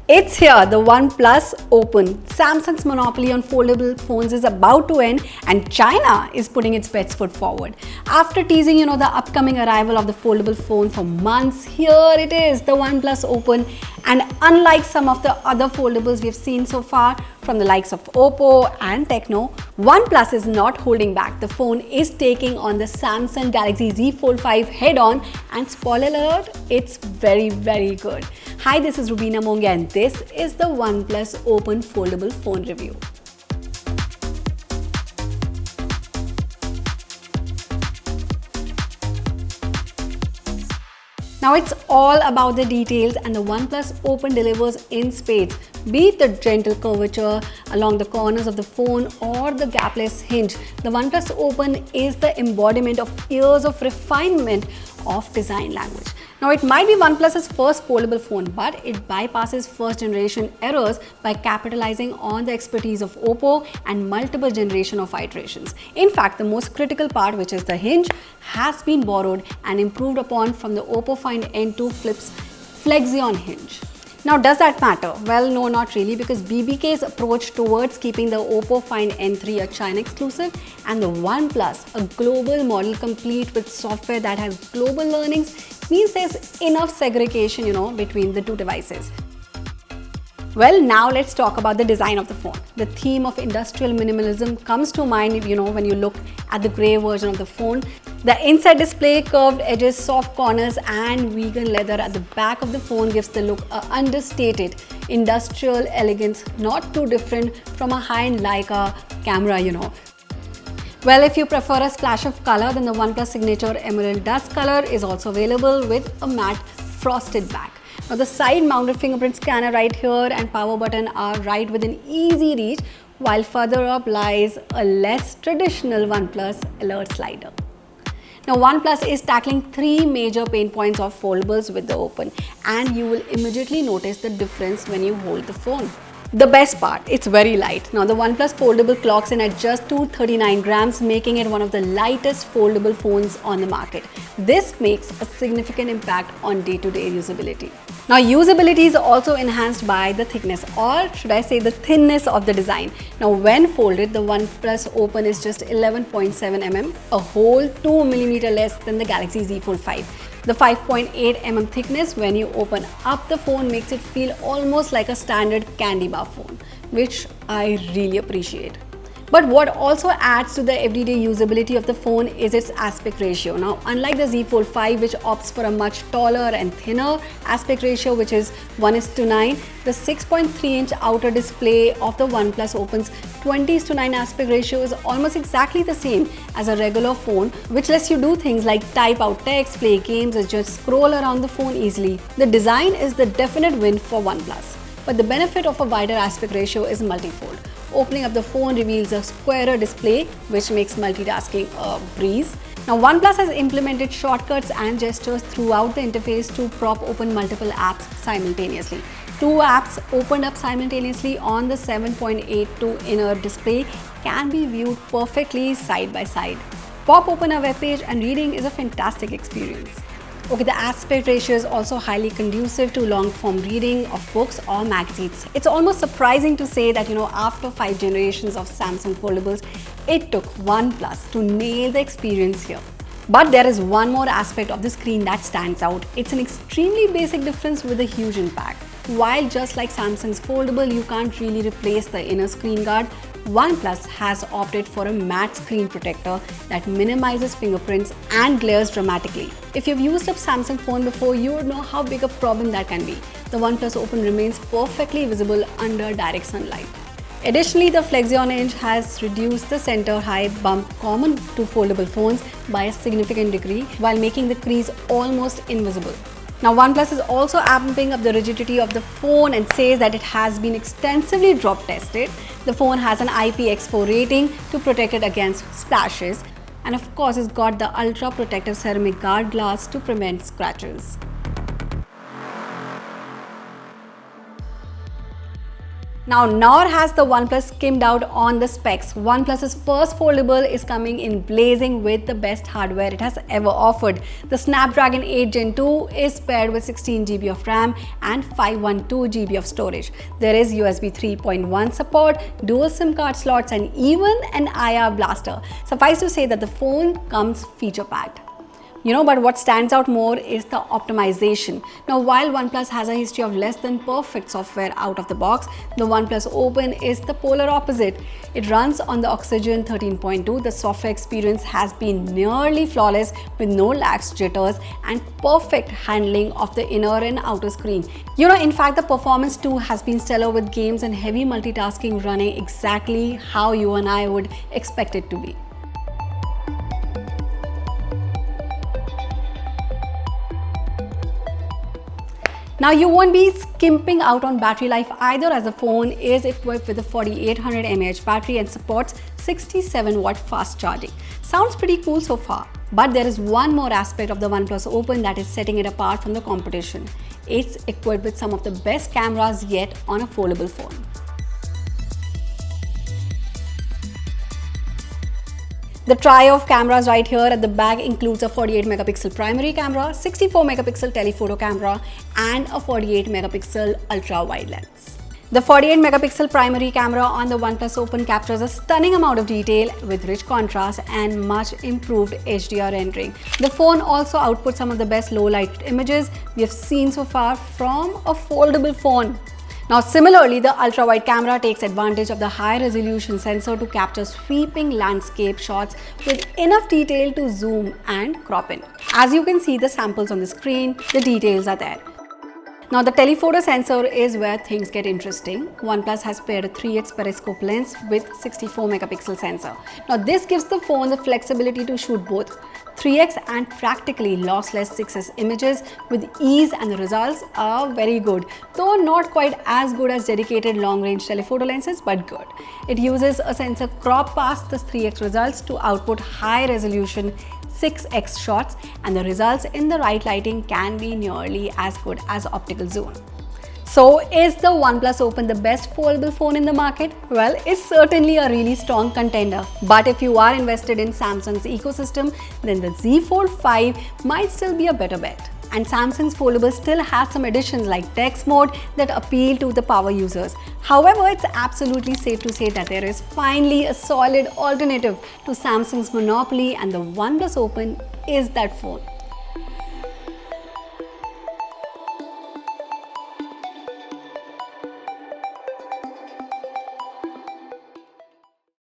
It's here, the OnePlus Open. Samsung's monopoly on foldable phones is about to end and China is putting its best foot forward. After teasing, the upcoming arrival of the foldable phone for months, here it is, the OnePlus Open. And unlike some of the other foldables we've seen so far from the likes of Oppo and Techno, OnePlus is not holding back. The phone is taking on the Samsung Galaxy Z Fold 5 head-on, and spoiler alert, it's very, very good. Hi, this is Roobina Mongia and this is the OnePlus Open foldable phone review. Now it's all about the details, and the OnePlus Open delivers in spades. Be it the gentle curvature along the corners of the phone or the gapless hinge, the OnePlus Open is the embodiment of years of refinement of design language. Now it might be OnePlus's first foldable phone, but it bypasses first generation errors by capitalizing on the expertise of Oppo and multiple generation of iterations. In fact, the most critical part, which is the hinge, has been borrowed and improved upon from the Oppo Find N2 Flip's Flexion hinge. Now, does that matter? Well, no, not really, because BBK's approach towards keeping the Oppo Find N3 a China exclusive and the OnePlus a global model complete with software that has global learnings means there's enough segregation, between the two devices. Well, now let's talk about the design of the phone. The theme of industrial minimalism comes to mind, when you look at the grey version of the phone. The inside display, curved edges, soft corners and vegan leather at the back of the phone gives the look an understated industrial elegance, not too different from a high-end Leica camera, Well, if you prefer a splash of color, then the OnePlus Signature Emerald Dust color is also available with a matte frosted back. Now the side-mounted fingerprint scanner right here and power button are right within easy reach, while further up lies a less traditional OnePlus alert slider. Now OnePlus is tackling three major pain points of foldables with the Open, and you will immediately notice the difference when you hold the phone. The best part, it's very light. Now the OnePlus foldable clocks in at just 239 grams, making it one of the lightest foldable phones on the market. This makes a significant impact on day-to-day usability. Now usability is also enhanced by the thickness, or should I say the thinness of the design. Now when folded, the OnePlus Open is just 11.7 mm, a whole 2 mm less than the Galaxy Z Fold 5. The 5.8 mm thickness when you open up the phone makes it feel almost like a standard candy bar phone, which I really appreciate. But what also adds to the everyday usability of the phone is its aspect ratio. Now, unlike the Z Fold 5, which opts for a much taller and thinner aspect ratio, which is 1:9, the 6.3-inch outer display of the OnePlus Open's 20:9 aspect ratio is almost exactly the same as a regular phone, which lets you do things like type out text, play games, or just scroll around the phone easily. The design is the definite win for OnePlus. But the benefit of a wider aspect ratio is multifold. Opening up the phone reveals a squarer display, which makes multitasking a breeze. Now, OnePlus has implemented shortcuts and gestures throughout the interface to prop open multiple apps simultaneously. Two apps opened up simultaneously on the 7.82 inner display can be viewed perfectly side by side. Pop open a web page and reading is a fantastic experience. Okay, the aspect ratio is also highly conducive to long-form reading of books or magazines. It's almost surprising to say that, after 5 generations of Samsung foldables, it took OnePlus to nail the experience here. But there is one more aspect of the screen that stands out. It's an extremely basic difference with a huge impact. While just like Samsung's foldable, you can't really replace the inner screen guard, OnePlus has opted for a matte screen protector that minimizes fingerprints and glares dramatically. If you've used a Samsung phone before, you would know how big a problem that can be. The OnePlus Open remains perfectly visible under direct sunlight. Additionally, the Flexion hinge has reduced the center high bump common to foldable phones by a significant degree, while making the crease almost invisible. Now, OnePlus is also amping up the rigidity of the phone and says that it has been extensively drop tested. The phone has an IPX4 rating to protect it against splashes, and of course it's got the ultra protective ceramic guard glass to prevent scratches. Now, nor has the OnePlus skimmed out on the specs. OnePlus's first foldable is coming in blazing with the best hardware it has ever offered. The Snapdragon 8 Gen 2 is paired with 16 GB of RAM and 512 GB of storage. There is USB 3.1 support, dual SIM card slots, and even an IR blaster. Suffice to say that the phone comes feature-packed. But what stands out more is the optimization. Now, while OnePlus has a history of less than perfect software out of the box, the OnePlus Open is the polar opposite. It runs on the Oxygen 13.2. The software experience has been nearly flawless with no lags, jitters, and perfect handling of the inner and outer screen. In fact, the performance too has been stellar with games and heavy multitasking running exactly how you and I would expect it to be. Now, you won't be skimping out on battery life either, as the phone is equipped with a 4800 mAh battery and supports 67-watt fast charging. Sounds pretty cool so far, but there is one more aspect of the OnePlus Open that is setting it apart from the competition. It's equipped with some of the best cameras yet on a foldable phone. The trio of cameras right here at the back includes a 48 megapixel primary camera, 64 megapixel telephoto camera, and a 48 megapixel ultra wide lens. The 48 megapixel primary camera on the OnePlus Open captures a stunning amount of detail with rich contrast and much improved HDR rendering. The phone also outputs some of the best low light images we have seen so far from a foldable phone. Now, similarly, the ultra-wide camera takes advantage of the high-resolution sensor to capture sweeping landscape shots with enough detail to zoom and crop in. As you can see the samples on the screen, the details are there. Now, the telephoto sensor is where things get interesting. OnePlus has paired a 3x periscope lens with 64 megapixel sensor. Now, this gives the phone the flexibility to shoot both 3x and practically lossless 6x images with ease, and the results are very good, though not quite as good as dedicated long-range telephoto lenses, but good. It uses a sensor crop past the 3x results to output high-resolution 6x shots, and the results in the right lighting can be nearly as good as optical zoom. So, is the OnePlus Open the best foldable phone in the market? Well, it's certainly a really strong contender. But if you are invested in Samsung's ecosystem, then the Z Fold 5 might still be a better bet. And Samsung's foldable still has some additions like text mode that appeal to the power users. However, it's absolutely safe to say that there is finally a solid alternative to Samsung's monopoly, and the OnePlus Open is that phone.